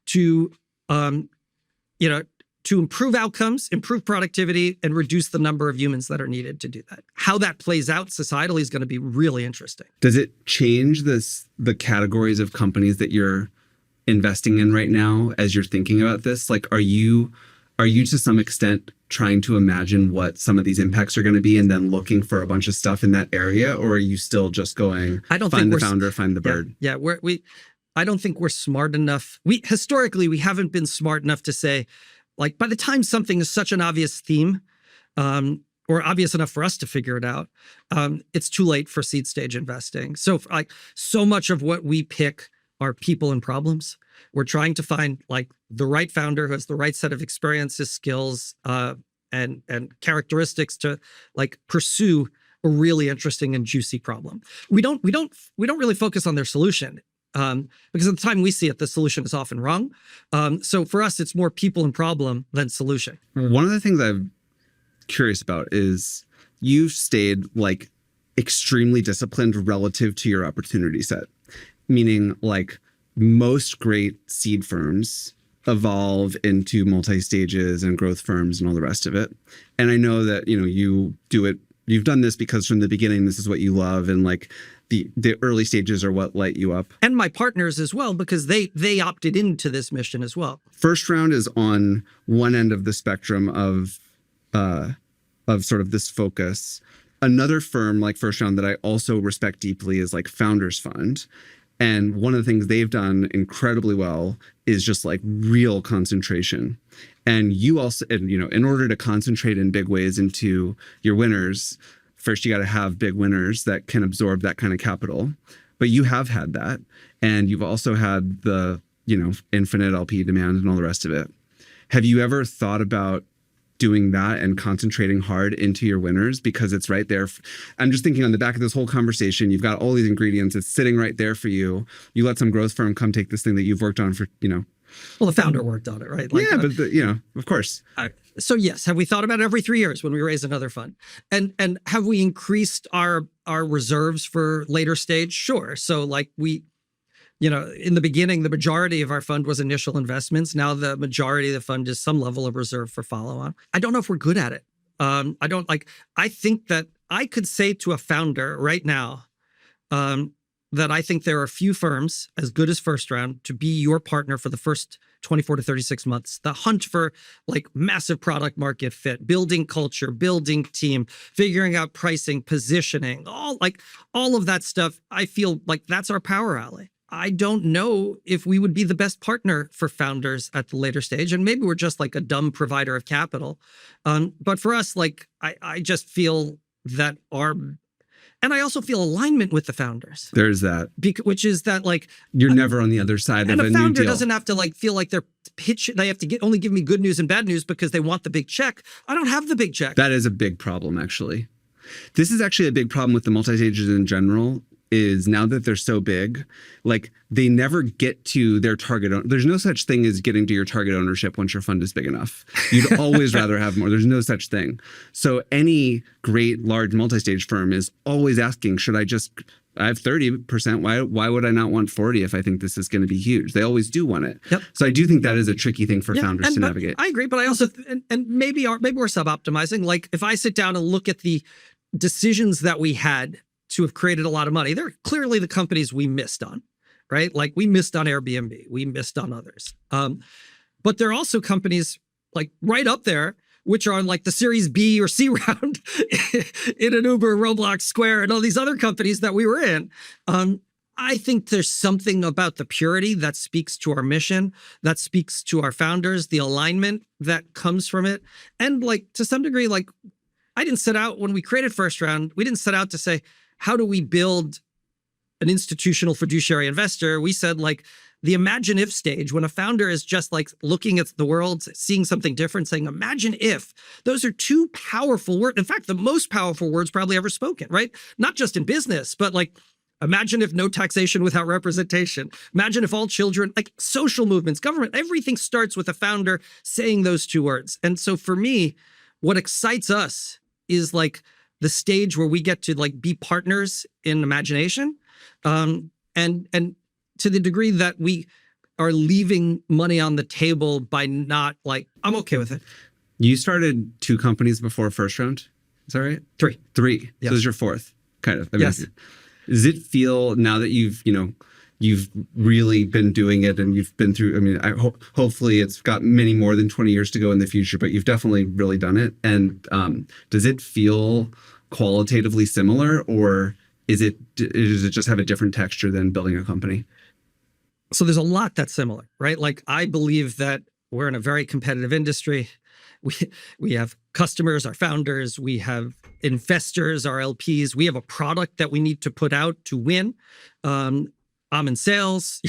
to, to improve outcomes, improve productivity, and reduce the number of humans that are needed to do that. How that plays out societally is going to be really interesting. Does it change the categories of companies that you're investing in right now as you're thinking about this? Like, are you to some extent trying to imagine what some of these impacts are going to be and then looking for a bunch of stuff in that area? Or are you still just going, find the founder, find the bird? Yeah, I don't think we're smart enough. Historically, we haven't been smart enough to say, like, by the time something is such an obvious theme, or obvious enough for us to figure it out, it's too late for seed stage investing. So so much of what we pick are people and problems. We're trying to find like the right founder who has the right set of experiences, skills, and characteristics to like pursue a really interesting and juicy problem. We don't really focus on their solution because at the time we see it, the solution is often wrong. So for us, it's more people and problem than solution. One of the things I'm curious about is you've stayed like extremely disciplined relative to your opportunity set, meaning like most great seed firms evolve into multi-stages and growth firms and all the rest of it. And I know that, you do it, you've done this because from the beginning, this is what you love. And like the early stages are what light you up. And my partners as well, because they opted into this mission as well. First round is on one end of the spectrum of sort of this focus. Another firm like First Round that I also respect deeply is like Founders Fund. And one of the things they've done incredibly well is just like real concentration. And you also, in order to concentrate in big ways into your winners, first you got to have big winners that can absorb that kind of capital. But you have had that. And you've also had the infinite LP demand and all the rest of it. Have you ever thought about doing that and concentrating hard into your winners because it's right there? I'm just thinking on the back of this whole conversation, you've got all these ingredients. It's sitting right there for you. You let some growth firm come take this thing that you've worked on for, Well, the founder worked on it, right? Yeah, but of course. So yes, have we thought about it every 3 years when we raise another fund? And have we increased our reserves for later stage? Sure. So like in the beginning, the majority of our fund was initial investments. Now the majority of the fund is some level of reserve for follow-on. I don't know if we're good at it. I think that I could say to a founder right now that I think there are few firms as good as First Round to be your partner for the first 24 to 36 months. The hunt for like massive product market fit, building culture, building team, figuring out pricing, positioning, all of that stuff. I feel like that's our power alley. I don't know if we would be the best partner for founders at the later stage. And maybe we're just like a dumb provider of capital. But for us, I just feel that and I also feel alignment with the founders. There's that. Which is that you're never on the other side of a new deal. And a founder doesn't have to feel like they're they have to only give me good news and bad news because they want the big check. I don't have the big check. That is a big problem, actually. This is actually a big problem with the multi-stages in general. Is now that they're so big, they never get to their target. There's no such thing as getting to your target ownership once your fund is big enough. You'd always rather have more. There's no such thing. So any great large multi-stage firm is always asking, I have 30%. Why would I not want 40 if I think this is going to be huge? They always do want it. Yep. So I do think that is a tricky thing for founders to navigate. I agree, but I also, and maybe we're sub-optimizing. If I sit down and look at the decisions that we had to have created a lot of money, they're clearly the companies we missed on, right? We missed on Airbnb, we missed on others. But there are also companies right up there, which are on the Series B or C round in an Uber, Roblox, Square, and all these other companies that we were in. I think there's something about the purity that speaks to our mission, that speaks to our founders, the alignment that comes from it. And to some degree, I didn't set out when we created First Round, we didn't set out to say, how do we build an institutional fiduciary investor? We said the imagine if stage, when a founder is just looking at the world, seeing something different, saying, imagine if. Those are two powerful words. In fact, the most powerful words probably ever spoken, right? Not just in business, but imagine if no taxation without representation. Imagine if all children, social movements, government, everything starts with a founder saying those two words. And so for me, what excites us is the stage where we get to be partners in imagination, and to the degree that we are leaving money on the table by not I'm okay with it. You started 2 companies before First Round, is that right? 3. Yes. So this is your 4th, kind of. Yes. Does it feel now that you've really been doing it and you've been through, hopefully it's got many more than 20 years to go in the future, but you've definitely really done it. And does it feel qualitatively similar, or does it just have a different texture than building a company? So there's a lot that's similar, right? I believe that we're in a very competitive industry. We have customers, our founders, we have investors, our LPs. We have a product that we need to put out to win. I'm in sales,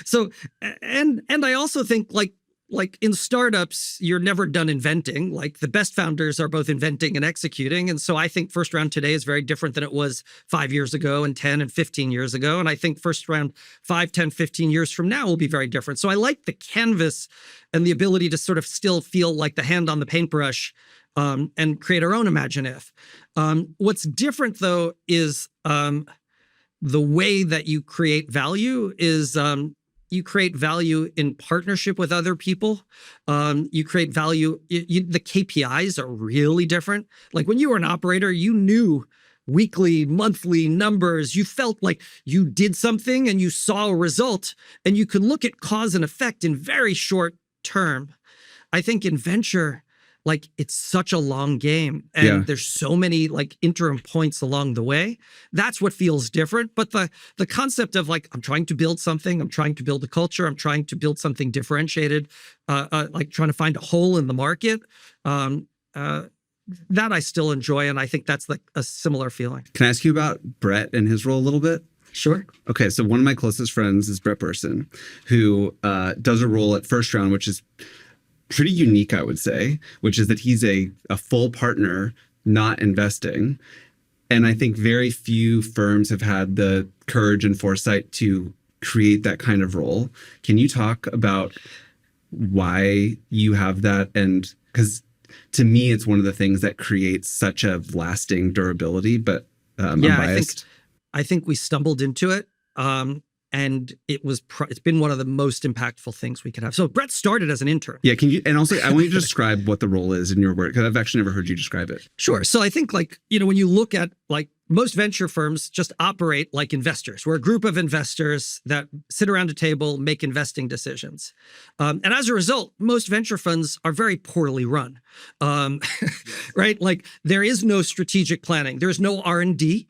so, and I also think in startups, you're never done inventing. The best founders are both inventing and executing. And so I think First Round today is very different than it was 5 years ago and 10 and 15 years ago. And I think First Round 5, 10, 15 years from now will be very different. So I like the canvas and the ability to sort of still feel like the hand on the paintbrush and create our own imagine if. What's different though is the way that you create value is you create value in partnership with other people. You create value. The KPIs are really different. When you were an operator, you knew weekly, monthly numbers. You felt like you did something and you saw a result, and you could look at cause and effect in very short term. I think in venture, it's such a long game, and there's so many interim points along the way. That's what feels different. But the concept of I'm trying to build something, I'm trying to build a culture, I'm trying to build something differentiated, trying to find a hole in the market, that I still enjoy, and I think that's a similar feeling. Can I ask you about Brett and his role a little bit? Sure. Okay, so one of my closest friends is Brett Burson, who does a role at First Round, which is pretty unique, I would say, which is that he's a full partner, not investing. And I think very few firms have had the courage and foresight to create that kind of role. Can you talk about why you have that? And because to me, it's one of the things that creates such a lasting durability, but I'm biased. I think we stumbled into it. And it's been one of the most impactful things we could have. So Brett started as an intern. Yeah, can you, and also I want you to describe what the role is in your work, because I've actually never heard you describe it. Sure. So I think when you look at most venture firms just operate like investors. We're a group of investors that sit around a table, make investing decisions. And as a result, most venture funds are very poorly run, right? There is no strategic planning. There's no R&D.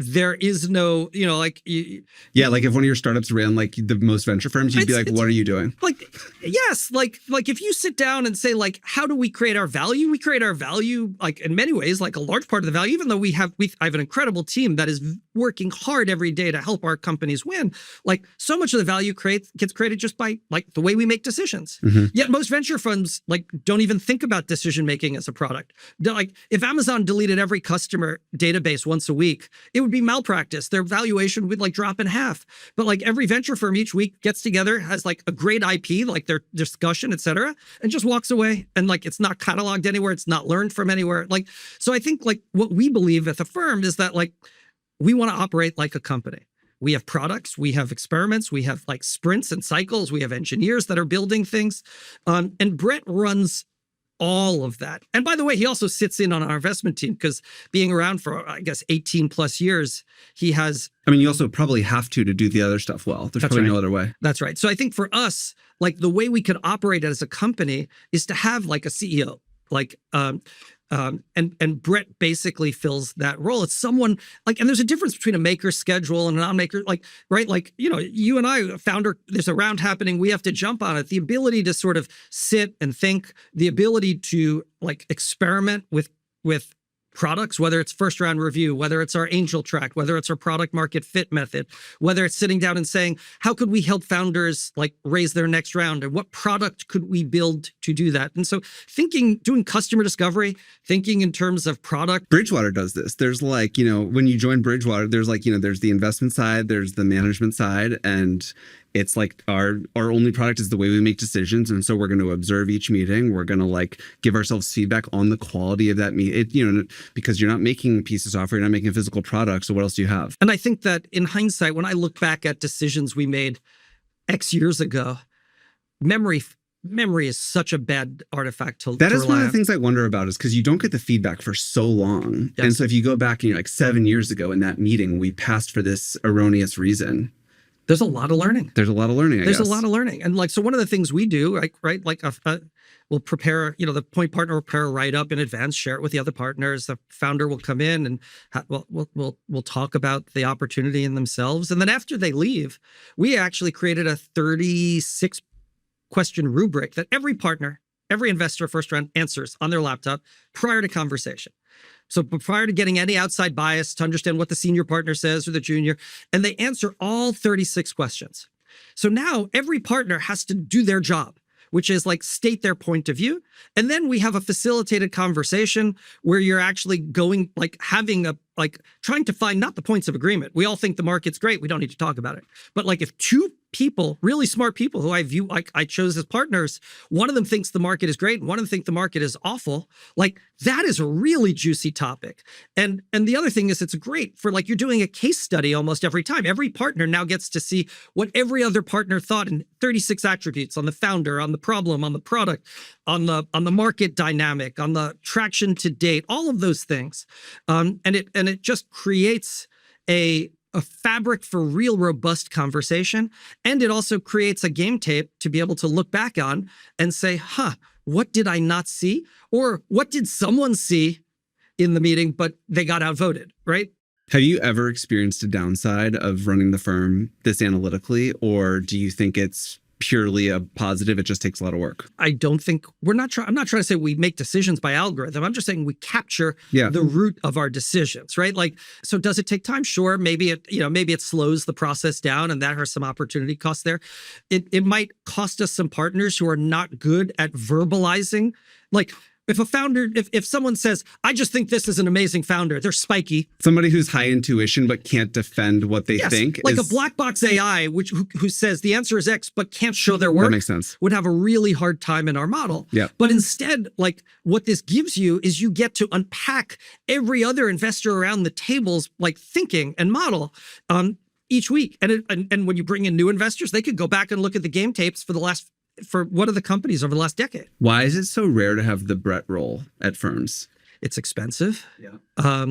There is no, yeah, if one of your startups ran like the most venture firms, you'd be like, what are you doing? Yes, if you sit down and say, how do we create our value? We create our value, in many ways, a large part of the value, even though I have an incredible team that is working hard every day to help our companies win. So much of the value gets created just by the way we make decisions. Mm-hmm. Yet most venture funds don't even think about decision making as a product. If Amazon deleted every customer database once a week, it would be malpractice. Their valuation would drop in half. But every venture firm each week gets together, has a great IP, their discussion, et cetera, and just walks away. And it's not cataloged anywhere. It's not learned from anywhere. So I think what we believe at the firm is that we want to operate like a company. We have products, we have experiments, we have sprints and cycles, we have engineers that are building things. And Brett runs all of that. And by the way, he also sits in on our investment team because being around for, 18 plus years, he has... you also probably have to do the other stuff well. There's probably no other way. That's right. So I think for us, the way we could operate as a company is to have a CEO. And Brett basically fills that role. It's someone and there's a difference between a maker schedule and a non-maker, right? You and I, founder, there's a round happening. We have to jump on it. The ability to sort of sit and think, the ability to experiment with products, whether it's first round review, whether it's our angel track, whether it's our product market fit method, whether it's sitting down and saying, how could we help founders raise their next round, and what product could we build to do that? And so doing customer discovery, thinking in terms of product. Bridgewater does this. There's when you join Bridgewater, there's there's the investment side, there's the management side, and it's our only product is the way we make decisions. And so we're going to observe each meeting. We're going to give ourselves feedback on the quality of that meeting, because you're not making a piece of software, you're not making a physical product. So what else do you have? And I think that in hindsight, when I look back at decisions we made X years ago, memory is such a bad artifact to That is one of the on. things I wonder about, is because you don't get the feedback for so long. Yes. And so if you go back and you're 7 years ago in that meeting, we passed for this erroneous reason. There's a lot of learning. There's a lot of learning, I guess. There's a lot of learning. And so one of the things we do, we'll prepare, the point partner will prepare a write-up in advance, share it with the other partners. The founder will come in and we'll talk about the opportunity in themselves. And then after they leave, we actually created a 36 question rubric that every partner, every investor first round answers on their laptop prior to conversation. So prior to getting any outside bias, to understand what the senior partner says or the junior, and they answer all 36 questions. So now every partner has to do their job, which is state their point of view. And then we have a facilitated conversation where you're actually going, having trying to find not the points of agreement. We all think the market's great. We don't need to talk about it. But if two people, really smart people who I view, I chose as partners, one of them thinks the market is great, and one of them thinks the market is awful, that is a really juicy topic. And the other thing is, it's great for you're doing a case study almost every time. Every partner now gets to see what every other partner thought in 36 attributes on the founder, on the problem, on the product, on the market dynamic, on the traction to date, all of those things. And it just creates a fabric for real robust conversation. And it also creates a game tape to be able to look back on and say, what did I not see? Or what did someone see in the meeting, but they got outvoted, right? Have you ever experienced a downside of running the firm this analytically, or do you think it's purely a positive. It just takes a lot of work. I don't think I'm not trying to say we make decisions by algorithm. I'm just saying we capture the root of our decisions, right? Like, so does it take time? Sure. Maybe it slows the process down, and that has some opportunity costs there. It might cost us some partners who are not good at verbalizing. Like, if a founder, if someone says, I just think this is an amazing founder, they're spiky. Somebody who's high intuition but can't defend what they think. Like a black box AI, who says the answer is X but can't show their work. That makes sense. Would have a really hard time in our model. Yeah. But instead, like what this gives you is you get to unpack every other investor around the table's like thinking and model each week. And when you bring in new investors, they could go back and look at the game tapes for one of the companies over the last decade. Why is it so rare to have the Brett role at firms? It's expensive. Yeah.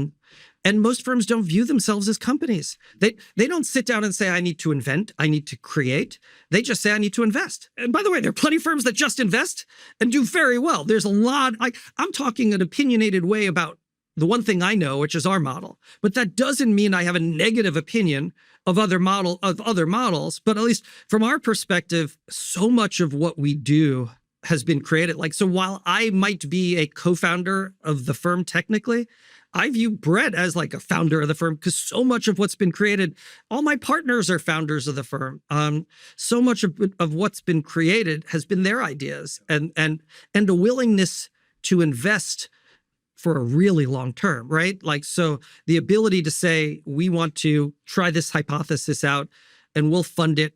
And most firms don't view themselves as companies. They don't sit down and say, I need to invent, I need to create. They just say, I need to invest. And by the way, there are plenty of firms that just invest and do very well. There's a lot. I'm talking an opinionated way about the one thing I know, which is our model. But that doesn't mean I have a negative opinion of other models. But at least from our perspective, so much of what we do has been created. Like, so while I might be a co-founder of the firm technically, I view Brett as like a founder of the firm because so much of what's been created, all my partners are founders of the firm. So much of what's been created has been their ideas and a willingness to invest for a really long term, right? Like, so the ability to say, we want to try this hypothesis out and we'll fund it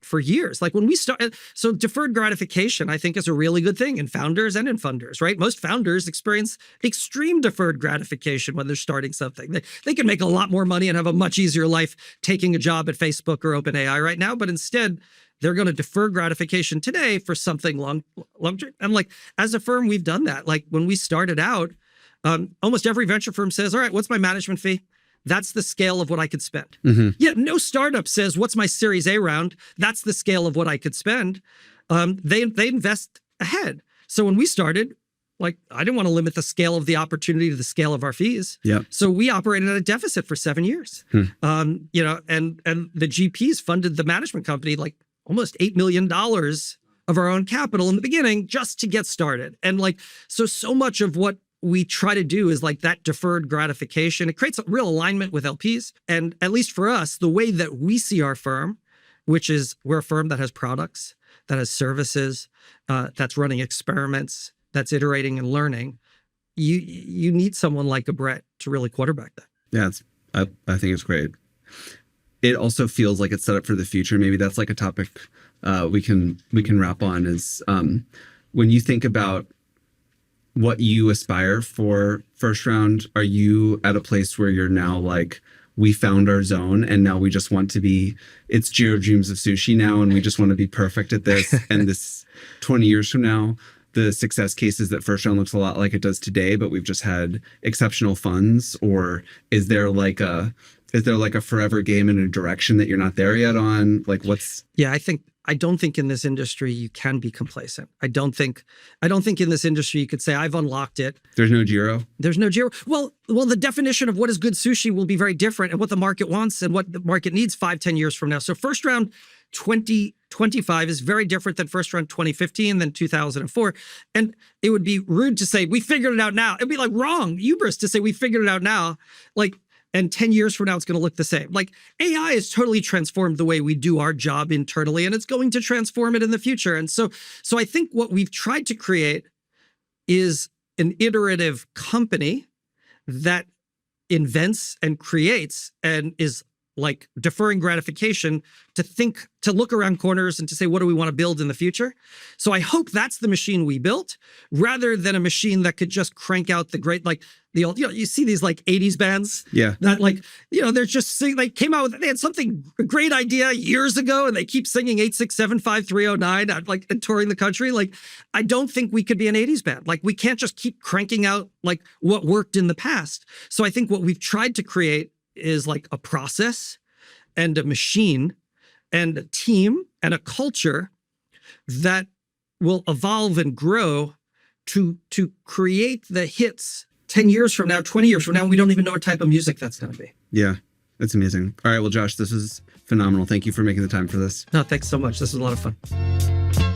for years. Like when we started, so deferred gratification, I think is a really good thing in founders and in funders, right? Most founders experience extreme deferred gratification when they're starting something. They can make a lot more money and have a much easier life taking a job at Facebook or OpenAI right now, but instead they're going to defer gratification today for something long term. And like, as a firm, we've done that. Like when we started out, almost every venture firm says, all right, what's my management fee? That's the scale of what I could spend. Mm-hmm. Yet no startup says, what's my Series A round? That's the scale of what I could spend. They invest ahead. So when we started, like, I didn't want to limit the scale of the opportunity to the scale of our fees. Yep. So we operated at a deficit for 7 years. And the GPs funded the management company like almost $8 million of our own capital in the beginning just to get started. And like, so much of what we try to do is like that deferred gratification. It creates a real alignment with LPs. And at least for us, the way that we see our firm, which is we're a firm that has products, that has services, that's running experiments, that's iterating and learning. You need someone like a Brett to really quarterback that. Yeah, I think it's great. It also feels like it's set up for the future. Maybe that's like a topic we can wrap on is when you think about what you aspire for first round, are you at a place where you're now like, we found our zone and now we just want to be, it's Jiro Dreams of Sushi now and we just want to be perfect at this. And this 20 years from now, the success case is that first round looks a lot like it does today, but we've just had exceptional funds? Or is there like a forever game in a direction that you're not there yet on? Like what's... Yeah, I don't think in this industry you can be complacent. I don't think in this industry you could say, I've unlocked it. There's no Jiro? There's no Jiro. Well, the definition of what is good sushi will be very different and what the market wants and what the market needs 5-10 years from now. So first round 2025 is very different than first round 2015, than 2004. And it would be rude to say, we figured it out now. It'd be like wrong, hubris to say we figured it out now. Like, and 10 years from now, it's going to look the same. Like AI has totally transformed the way we do our job internally, and it's going to transform it in the future. And so I think what we've tried to create is an iterative company that invents and creates and is like deferring gratification to look around corners and to say, what do we want to build in the future? So I hope that's the machine we built rather than a machine that could just crank out the great, like the old, you see these like 80s bands. Yeah. That like, they're just singing, they came out with, they had something, a great idea years ago and they keep singing 8675309 like and touring the country. Like, I don't think we could be an 80s band. Like we can't just keep cranking out like what worked in the past. So I think what we've tried to create is like a process and a machine and a team and a culture that will evolve and grow to create the hits 10 years from now, 20 years from now. We don't even know what type of music that's going to be. Yeah. That's amazing. All right. Well, Josh, this was phenomenal. Thank you for making the time for this. No, thanks so much. This was a lot of fun.